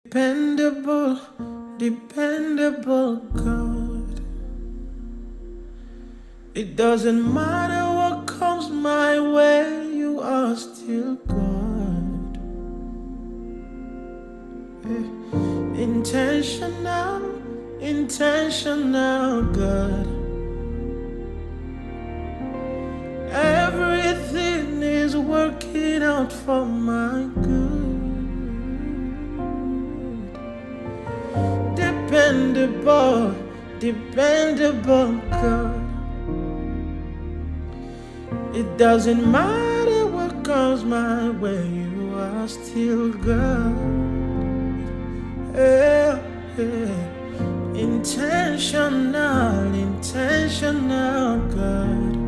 Dependable, dependable God. It doesn't matter what comes my way, you are still God. Intentional, intentional God. Everything is working out for my good. Dependable, dependable God. It doesn't matter what comes my way, you are still God. Yeah, yeah. Intentional, intentional God.